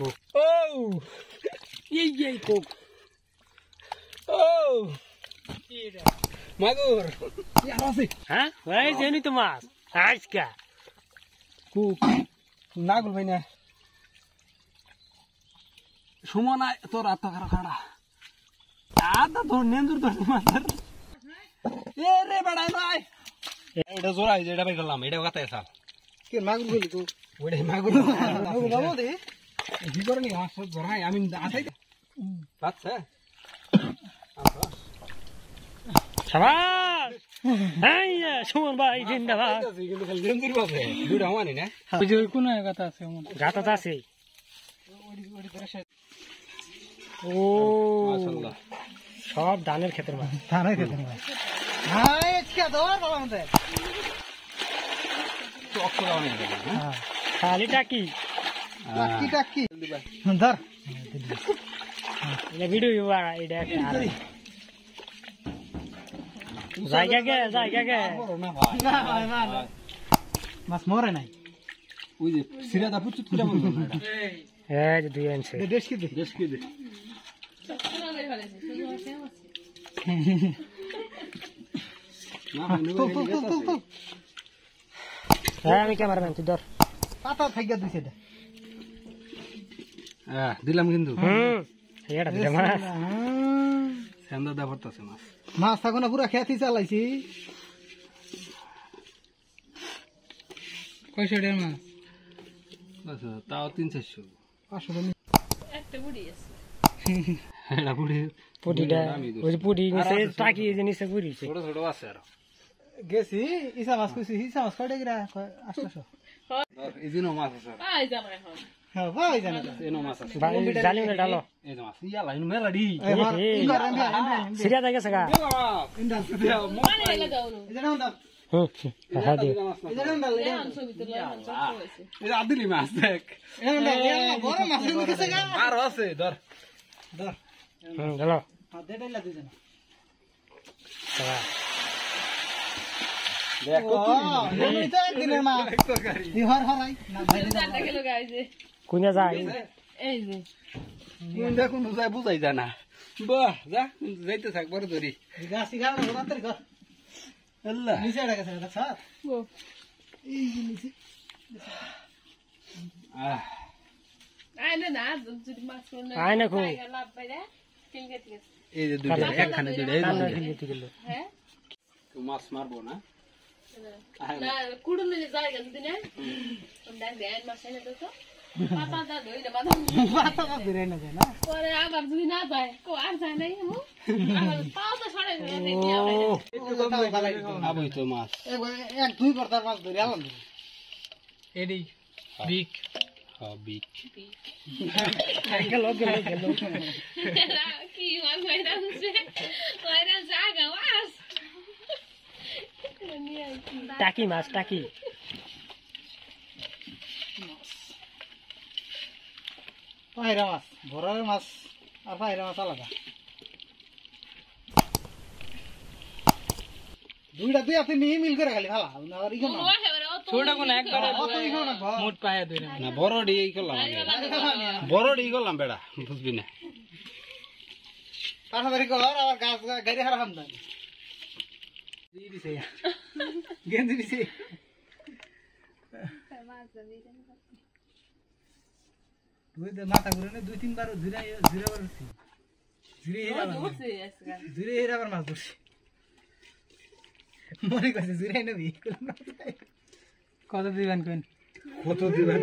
Oh! Yay, cook. Oh! Magur. Ya Rasi. Hah? Why is any Tomas? Aska. Cook. Nagul bhai na. Sumana tor atta khara. Ada thor nendur tor matar. Ye re bada nai. Eta zora is eta bai kallam. Eta gata esa. Ke magur goli ko. Oide magur. Magur babo de. Higor ni ha sab zora I mean asai. Batsa. Shabash! Hey, Shuman bhai zindabad. কিন্তু খালি nendur babe. Duda hawani na. বুঝি কোন গাতা আছে গাতা আছে ও মাশাআল্লাহ সব ধানের ক্ষেতের মাছ হাই আজকে দৌড় বাবা আমাদের চক লাগানো হ্যাঁ খালি টাকি টাকি ধর এটা ভিডিও এটা আর জায়গা গে না ভাই মাছ মরে নাই ওই যে সিরাদা পুচুত করে বলবো না এই যে দুই আনছে দেশ কি দে হ্যাঁ আমি ক্যামেরাম্যান তুই ধর পাতা থাইগা দিছে দে দিলাম কিন্তু এটা দিলাম মাছ সান্দা দা পড়তাছে মাছ থাকো না পুরা খেয়াতি চালাইছি কয়শো টাকার মাছ আচ্ছা তাও 300-400 একটা বুড়ি আছে এটা বুড়ি পুটিটা ওই যে পুটি নিচে টাকি যে নিচে পুরিছে ছোট ছোট আছে আর গেছি ইসা মাছ কইছি ইসা মাছ কয়টা গিরা 800 ইদিনো মাছ আছে আই জানো এখন হ্যাঁ ভাই জানো এনো মাছ আছে ভাই জালি না ডালো এই মাছ ইয়া লাইন মেলা ডি সিরিয়া দাগে সাগা ইন্ডা সিরিয়া মানে লাগাও এজনা হন্দা হ্যাঁ দি এজনা হন্দা এখন ছবি তো লাগাও সব হইছে এটা আদিলি মাছ দেখ এজনা বড় মাছ কইছে গা আর আছে ধর চলো দেটাইলা দুজন সাগা দেখো এই তো একদিনের মাছ ইহর হরাই না ভাই জানটা গেল গাইছে কোনে যায় এই যে দেখুন বুঝাই জানা বাহ যা যাইতে থাক বড় ধরি গাছি গাও না তার ঘর আল্লাহ নিচে রাখা আছে স্যার গো এই যে নিচে আই না যদি মাছ কোন আয় না কো লাভ পাইরা কিল গেতে এই যে দুইটা একখানে দুইটা এই গেল হ্যাঁ তো মাছ মারবো না না কুড়ুন নিয়ে যায় গেছে না ওন্ডা দেন মাছ এনে তো পাতা দা ধই না পাতা ধরে না যায় না পরে আবার যদি না যায় কো আর যায় নাই মু আবার পাও তো ছড়ে দেখি আমরা একটু কম ভালাই আবই তো মাছ এক দুই করতার মাছ ধরে আলাম এডি বিক হ্যাঁ বিক গেল কি মাছ হইরাছে ওইরা জায়গা মাছ টাকি মাছ টাকি পায়রা মাছ ভরার মাছ আর পায়রা মাছ আলাদা দুইটা দুই আপনি মিল করে খালি ভালো আর ইগো না ছোট কোন একবারে মোট পায়া দুই না বড় ডি করলাম বড় ডি করলাম বেড়া বুঝবি না তাড়াতাড়ি কর আবার গাছ গাড়ি হারাম না দিছে গেন্দি দিছে দুই মাথা ঘুরে না দুই তিনবার ঘুরে ঘুরেছি ঘুরে আবার মাছ ধরছি মনে করছে ঘুরে নেবি কত দিবেন কত দিবেন